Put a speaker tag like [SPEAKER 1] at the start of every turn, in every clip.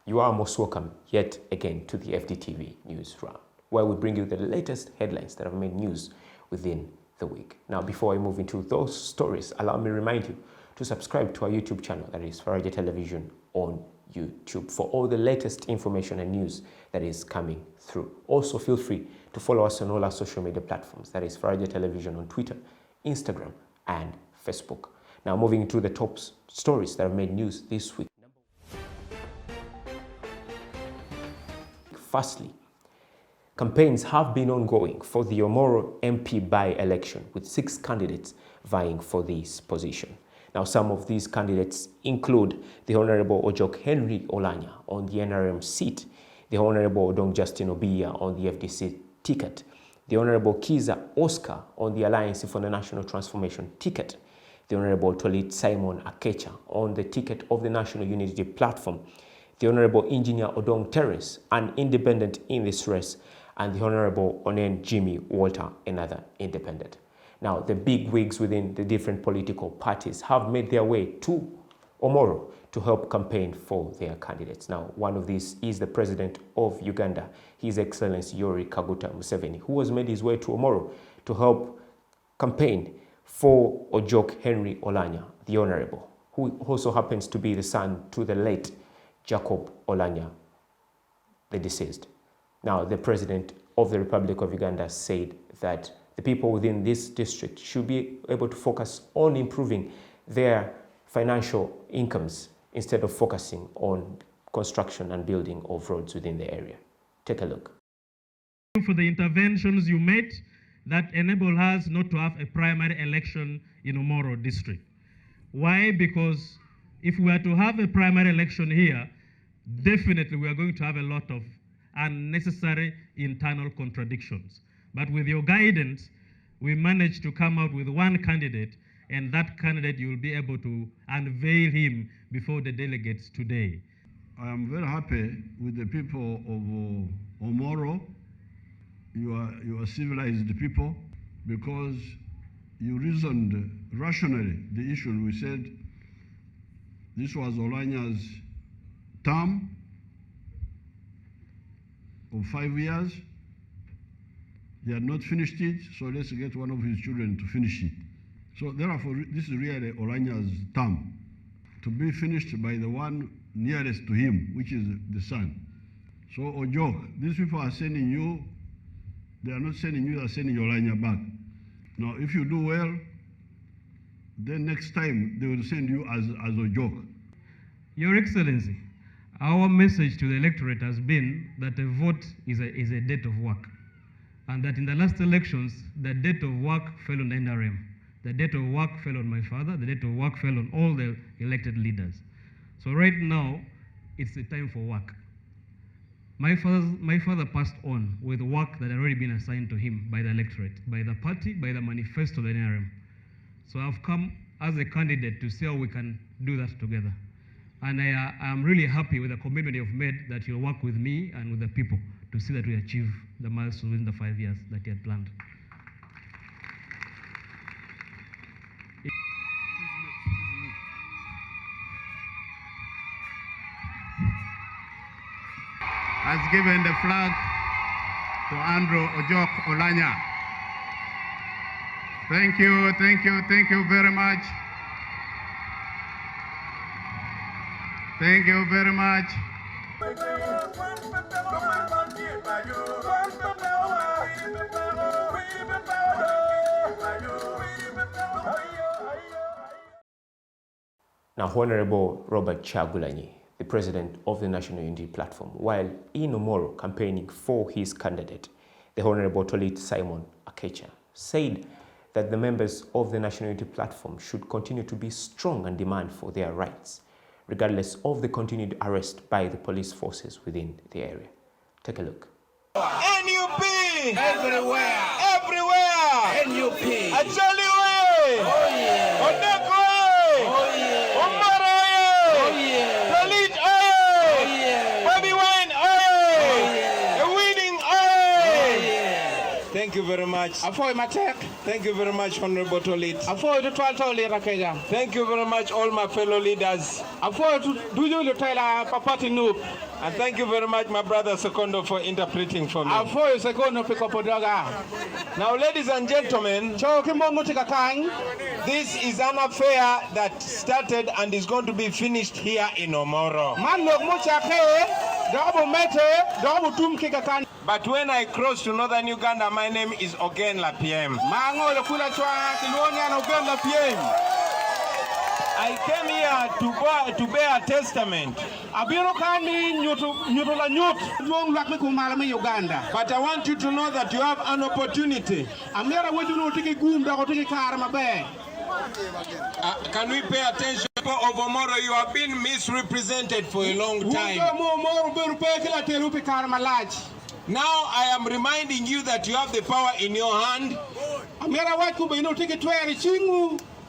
[SPEAKER 1] You are most welcome yet again to the FDTV News Round, where we bring you the latest headlines that have made news within the week. Now, before I move into those stories, allow me to remind you to subscribe to our YouTube channel, that is Faraja Television on YouTube, for all the latest information and news that is coming through. Also, feel free to follow us on all our social media platforms, that is Faraja Television on Twitter, Instagram, and Facebook. Now, moving into the top stories that have made news this week. Firstly, campaigns have been ongoing for the Omoro MP by-election, with 6 candidates vying for this position. Now, some of these candidates include the Honorable Ojok Henry Olanya on the NRM seat, the Honorable Odong Justin Obiya on the FDC ticket, the Honorable Kiza Oscar on the Alliance for the National Transformation ticket, the Honorable Tolit Simon Akecha on the ticket of the National Unity Platform, the Honorable Engineer Odong Terence, an independent in this race, and the Honorable Onen Jimmy Walter, another independent. Now, the big wigs within the different political parties have made their way to Omoro to help campaign for their candidates. Now, one of these is the President of Uganda, His Excellency Yoweri Kaguta Museveni, who has made his way to Omoro to help campaign for Ojok Henry Olanya, the Honorable, who also happens to be the son to the late Jacob Olanya, the deceased. Now, the President of the Republic of Uganda said that the people within this district should be able to focus on improving their financial incomes instead of focusing on construction and building of roads within the area. Take a look.
[SPEAKER 2] For the interventions you made that enable us not to have a primary election in Omoro district. Why? Because if we are to have a primary election here, definitely we are going to have a lot of unnecessary internal contradictions. But with your guidance, we managed to come out with one candidate, and that candidate you will be able to unveil him before the delegates today.
[SPEAKER 3] I am very happy with the people of Omoro. You are civilized people, because you reasoned rationally the issue. We said this was Olanya's term of 5 years. He had not finished it, so let's get one of his children to finish it. So therefore, this is really Olanya's term, to be finished by the one nearest to him, which is the son. So Ojok, these people are sending you, they are not sending you, they are sending Olanya back. Now, if you do well, then next time they will send you as Ojok.
[SPEAKER 2] Your Excellency, our message to the electorate has been that a vote is a debt of work. And that in the last elections, the debt of work fell on NRM. The debt of work fell on my father. The debt of work fell on all the elected leaders. So right now, it's the time for work. My father passed on with work that had already been assigned to him by the electorate, by the party, by the manifesto of the NRM. So I've come as a candidate to see how we can do that together. And I am really happy with the commitment you've made, that you'll work with me and with the people to see that we achieve the milestones within the 5 years that you had planned.
[SPEAKER 4] Has given the flag to Andrew Ojok Olanya. Thank you very much. Thank you very much.
[SPEAKER 1] Now, Honorable Robert Chagulanyi, the President of the National Unity Platform, while in Omoro campaigning for his candidate, the Honorable Tolit Simon Akecha, said that the members of the National Unity Platform should continue to be strong and demand for their rights, regardless of the continued arrest by the police forces within the area. Take a look.
[SPEAKER 5] NUP!
[SPEAKER 4] Everywhere!
[SPEAKER 5] Everywhere!
[SPEAKER 4] NUP!
[SPEAKER 5] Achali way!
[SPEAKER 4] Oh yeah!
[SPEAKER 5] Onek way!
[SPEAKER 4] Oh yeah!
[SPEAKER 5] Omaro way!
[SPEAKER 4] Oh yeah!
[SPEAKER 5] Dalit way!
[SPEAKER 4] Oh yeah!
[SPEAKER 5] Bobi Wine way!
[SPEAKER 4] Oh yeah!
[SPEAKER 5] A winning way!
[SPEAKER 4] Oh yeah!
[SPEAKER 5] Thank you very much.
[SPEAKER 6] Afoy matek.
[SPEAKER 5] Thank you very much, Honorable Tolit.
[SPEAKER 6] Afoy to 12 lira keja.
[SPEAKER 5] Thank you very much, all my fellow leaders.
[SPEAKER 6] Afoy to duju le tela papati noob.
[SPEAKER 5] And thank you very much, my brother Secondo, for interpreting for me.
[SPEAKER 6] Afoy sekono piko podaga.
[SPEAKER 5] Now, ladies and gentlemen,
[SPEAKER 6] Cho kimbongo tika kang.
[SPEAKER 5] this is an affair that started and is going to be finished here in Omoro.
[SPEAKER 6] Man log mo chake. Double mete. Double tum kika kang.
[SPEAKER 5] But when I cross to northern Uganda, my name is Ogen Lapiem.
[SPEAKER 6] Mango le kula chwa kiluonya na uganda piem.
[SPEAKER 5] I came here to bear testament.
[SPEAKER 6] Abiro kani nyutu la nyut. Luong lakme kumalame Uganda.
[SPEAKER 5] But I want you to know that you have an opportunity.
[SPEAKER 6] Amira weju no tiki gumda ko tiki karma be.
[SPEAKER 5] Can we pay attention? People of Omoro, you have been misrepresented for a long time. Now I am reminding you that you have the power in your hand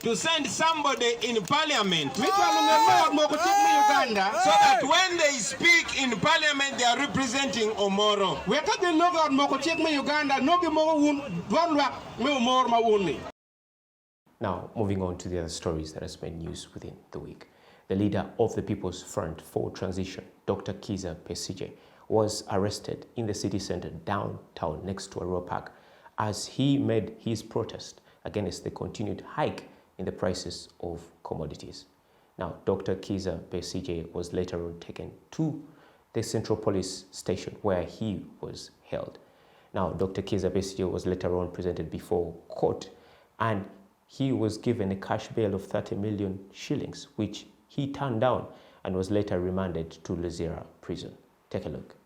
[SPEAKER 5] to send somebody in parliament so that when they speak in parliament, they are representing Omoro.
[SPEAKER 1] Now, moving on to the other stories that has made news within the week. The leader of the People's Front for Transition, Dr. Kizza Besigye, was arrested in the city center downtown next to Arua Park as he made his protest against the continued hike in the prices of commodities. Now, Dr. Kizza Besigye was later on taken to the Central Police Station where he was held. Now, Dr. Kizza Besigye was later on presented before court and he was given a cash bail of 30 million shillings, which he turned down and was later remanded to Luzira prison. Take a look.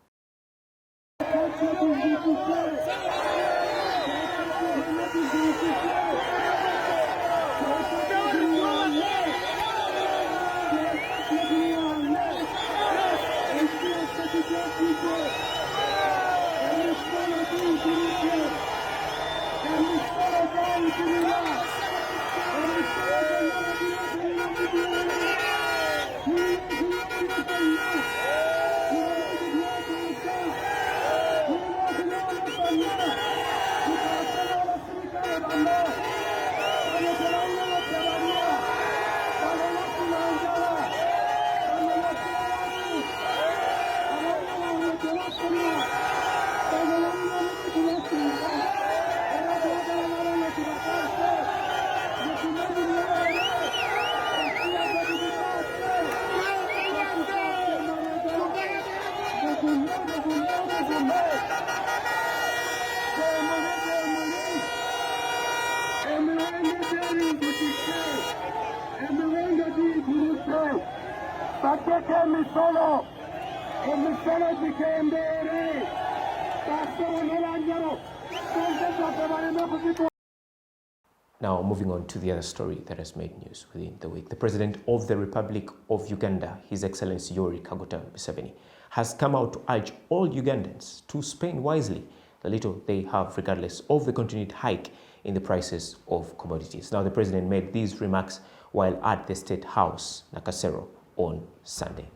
[SPEAKER 1] Now, moving on to the other story that has made news within the week. The President of the Republic of Uganda, His Excellency Yoweri Kaguta Museveni, has come out to urge all Ugandans to spend wisely the little they have, regardless of the continued hike in the prices of commodities. Now, the President made these remarks while at the State House, Nakasero, on Sunday.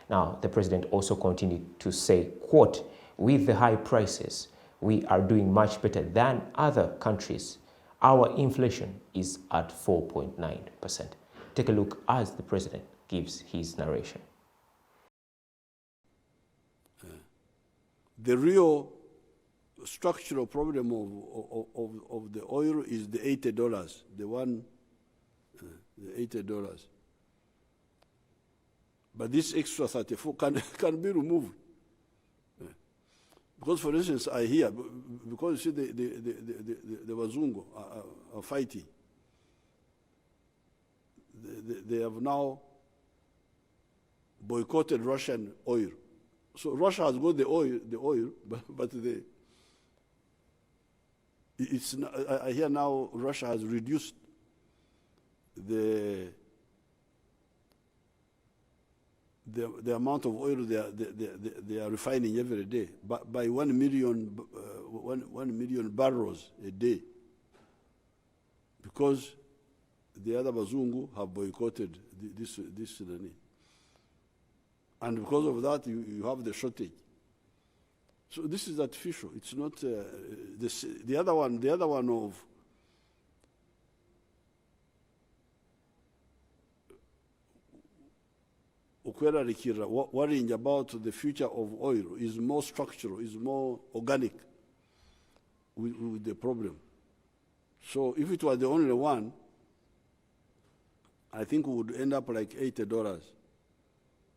[SPEAKER 1] Now, the President also continued to say, quote, "With the high prices, we are doing much better than other countries. Our inflation is at 4.9%. Take a look as the President gives his narration.
[SPEAKER 3] The real structural problem of the oil is the $80, the $80. But this extra 34 can be removed. Because, for instance, I hear, because you see the Wazungu are fighting. They have now boycotted Russian oil. So Russia has got the oil, but I hear now Russia has reduced the amount of oil they are refining every day by 1 million barrels a day, because the other Bazungu have boycotted this and because of that you have the shortage. So this is artificial. It's not the other one. The other one of worrying about the future of oil is more structural, is more organic with the problem. So if it was the only one, I think we would end up like $80.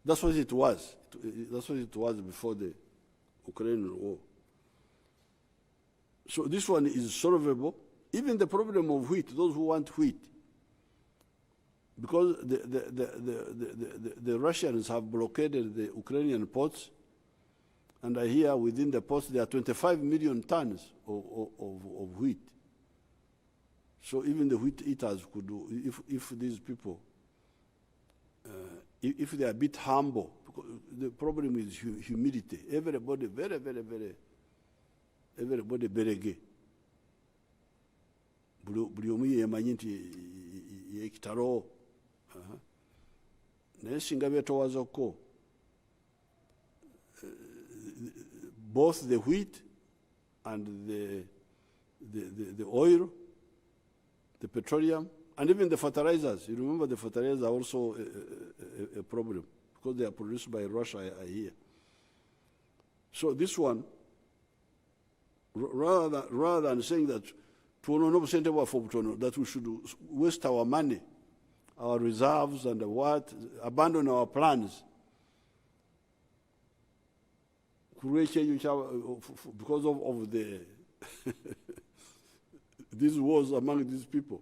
[SPEAKER 3] That's what it was. That's what it was before the Ukrainian war. So this one is solvable. Even the problem of wheat, those who want wheat, because the Russians have blockaded the Ukrainian ports, and I hear within the ports there are 25 million tons of wheat. So even the wheat eaters could do, if these people, if they are a bit humble, because the problem is humility. Everybody everybody very gay. Buli omu yemanyi nti yekitalo. Naye singa byetowazako, both the wheat and the oil, the petroleum, and even the fertilizers. You remember the fertilizers are also a problem because they are produced by Russia, I hear. So this one, rather than saying that that we should waste our money, our reserves and abandon our plans, because of the these wars among these people.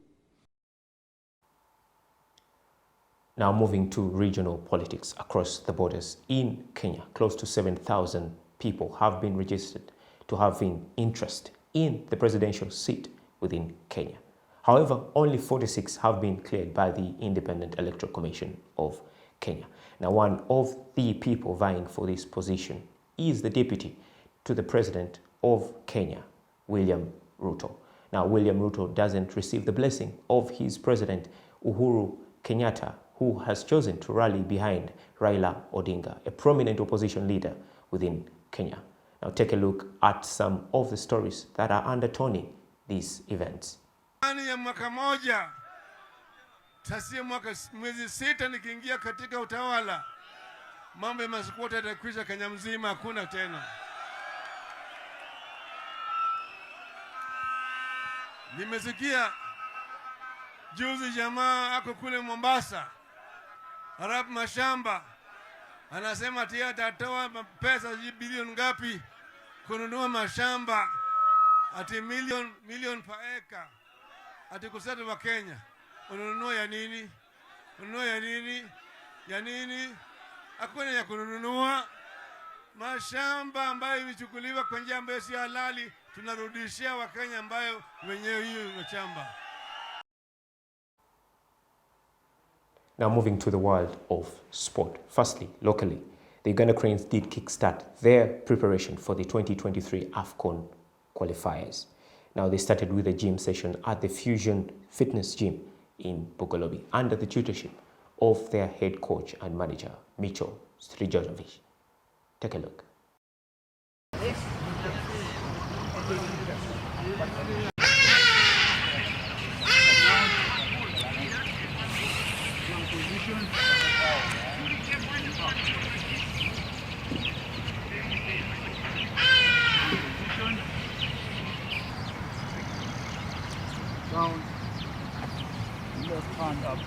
[SPEAKER 1] Now moving to regional politics across the borders. In Kenya, close to 7,000 people have been registered to having interest in the presidential seat within Kenya. However, only 46 have been cleared by the Independent Electoral Commission of Kenya. Now, one of the people vying for this position is the deputy to the president of Kenya, William Ruto. Now, William Ruto doesn't receive the blessing of his president, Uhuru Kenyatta, who has chosen to rally behind Raila Odinga, a prominent opposition leader within Kenya. Now, take a look at some of the stories that are undertoning these events.
[SPEAKER 7] Ndani ya mwaka moja, tasia mwezi sita nikiingia katika utawala, mambo ya masikuota yatakwisha Kenya mzima, hakuna tena. Nimesikia juzi jamaa ako kule Mombasa, harapu mashamba, anasema ati atatoa pesa bilioni ngapi kununua mashamba, ati milioni per eka, ati kusatu wa Kenya. Ununua ya nini? Ununua ya nini? Ya nini? Hakuna ya kununua. Mashamba ambayo imechukuliwa kwa njia ambayo si halali, tunarudishia wa Kenya ambayo wenyewe hiyo mashamba.
[SPEAKER 1] Now moving to the world of sport. Firstly, locally, the Uganda Cranes did kickstart their preparation for the 2023 AFCON qualifiers. Now they started with a gym session at the Fusion Fitness Gym in Bugolobi under the tutorship of their head coach and manager, Micho Strijonovic. Take a look.
[SPEAKER 8] Down, left hand up.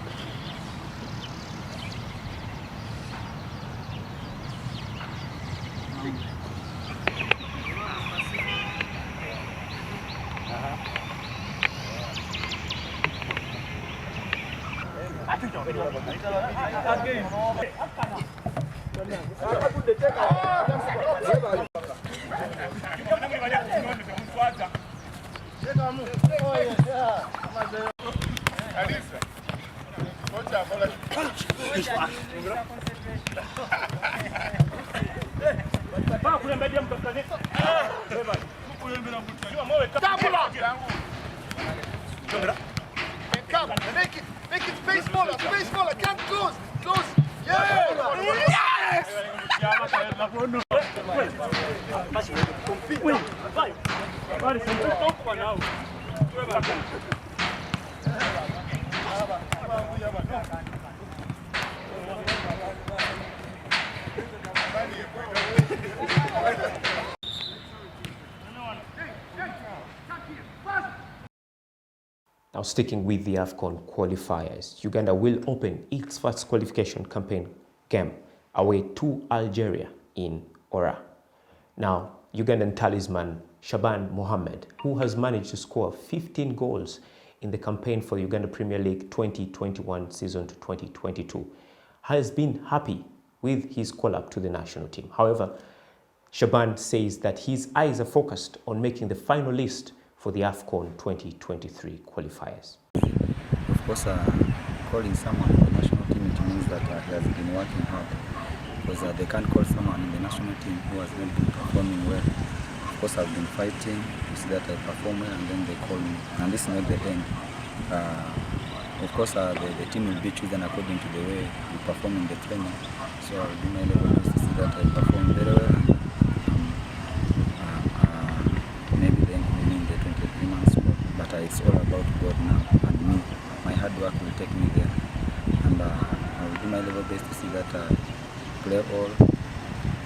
[SPEAKER 9] Make it space smaller, can't close, yeah! Yes!
[SPEAKER 1] Now, sticking with the AFCON qualifiers, Uganda will open its first qualification campaign game away to Algeria in Ora. Now, Ugandan talisman Shaban Mohammed, who has managed to score 15 goals in the campaign for the Uganda Premier League 2021 season to 2022, has been happy with his call-up to the national team. However, Shaban says that his eyes are focused on making the final list for the AFCON 2023 qualifiers.
[SPEAKER 9] Of course, calling someone in the national team, it means that he has been working hard, because they can't call someone in the national team who has not been performing well. Of course, I've been fighting to see that I perform well, and then they call me, and this is not the end. Of course, the team will be chosen according to the way we perform in the training, so I'll do my level best to see that I perform very well. It's all about God now and me. My hard work will take me there, and I will do my level best to see that play all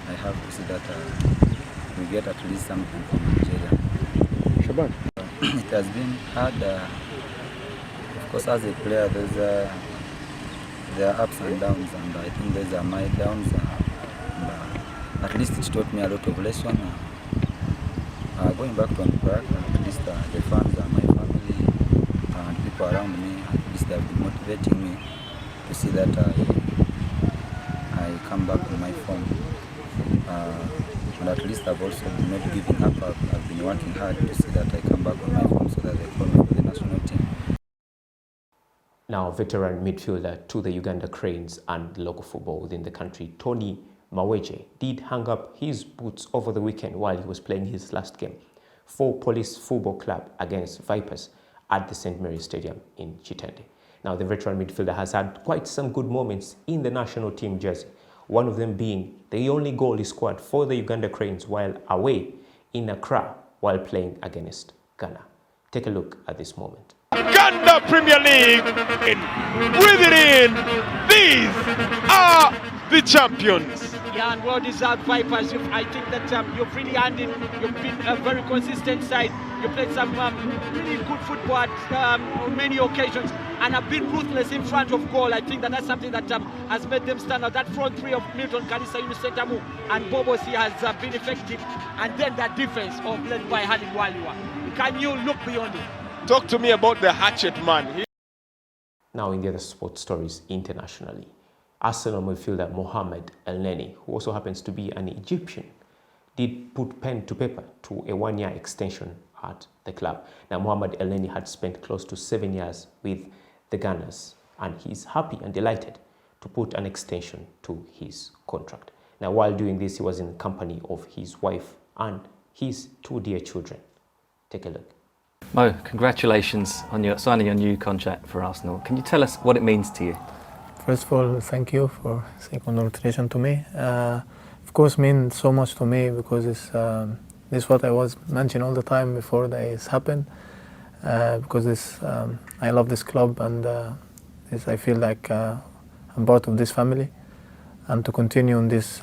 [SPEAKER 9] I have to see that we get at least something from Nigeria.
[SPEAKER 1] Shaban,
[SPEAKER 9] it has been hard. Of course, as a player, there are ups and downs, and I think there's my downs. At least it taught me a lot of lessons. Going back to Prague, at least the fans are my family and people around me. At least they have been motivating me to see that I come back to my form. And at least I've also been not giving up. I've been working hard to see that I come back on my form so that I call me for the national team.
[SPEAKER 1] Now, veteran midfielder to the Uganda Cranes and local football within the country, Tony Maweje, did hang up his boots over the weekend while he was playing his last game for Police Football Club against Vipers at the St. Mary's Stadium in Chitende. Now, the veteran midfielder has had quite some good moments in the national team jersey, one of them being the only goal he scored for the Uganda Cranes while away in Accra while playing against Ghana. Take a look at this moment.
[SPEAKER 10] Uganda Premier League, breathe it in, these are the champions.
[SPEAKER 11] Yeah, and well-deserved Vipers. I think that you've really handled, you've been a very consistent side. You played some really good football at on many occasions and have been ruthless in front of goal. I think that's something that has made them stand out. That front three of Milton, Kalisa, Yunus Sentamu and Bobosi has been effective. And then that defense led by Halid Waliwa. Can you look beyond it?
[SPEAKER 10] Talk to me about the hatchet man.
[SPEAKER 1] Now, in the other sports stories internationally, Arsenal midfielder Mohamed El-Neni, who also happens to be an Egyptian, did put pen to paper to a one-year extension at the club. Now, Mohamed El-Neni had spent close to 7 years with the Gunners, and he's happy and delighted to put an extension to his contract. Now, while doing this, he was in company of his wife and his 2 dear children. Take a look.
[SPEAKER 12] Mo, congratulations on your signing your new contract for Arsenal. Can you tell us what it means to you?
[SPEAKER 13] First of all, thank you for saying congratulations to me. Of course, means so much to me because this is what I was mentioning all the time before this happened. Because I love this club and I feel like I'm part of this family. And to continue in this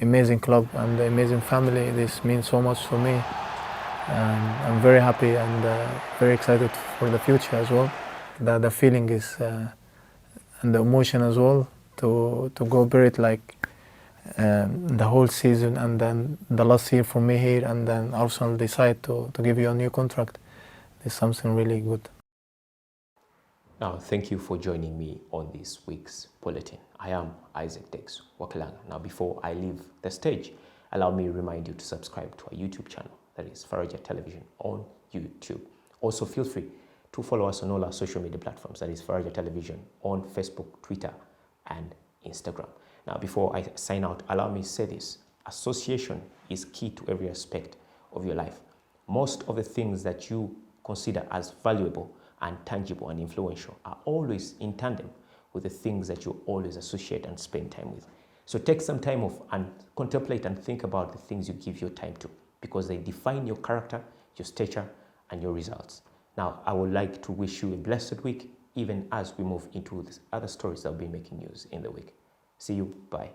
[SPEAKER 13] amazing club and amazing family, this means so much to me. I'm very happy and very excited for the future as well. The feeling is and the emotion as well to go bear it like the whole season and then the last year for me here and then Arsenal decide to give you a new contract. It's something really good.
[SPEAKER 1] Now, thank you for joining me on this week's bulletin. I am Isaac Dex Wakalanga. Now, before I leave the stage, allow me to remind you to subscribe to our YouTube channel, that is Faraja Television on YouTube. Also, feel free to follow us on all our social media platforms, that is Faraja Television on Facebook, Twitter, and Instagram. Now, before I sign out, allow me to say this. Association is key to every aspect of your life. Most of the things that you consider as valuable and tangible and influential are always in tandem with the things that you always associate and spend time with. So take some time off and contemplate and think about the things you give your time to, because they define your character, your stature, and your results. Now, I would like to wish you a blessed week, even as we move into the other stories that will be making news in the week. See you. Bye.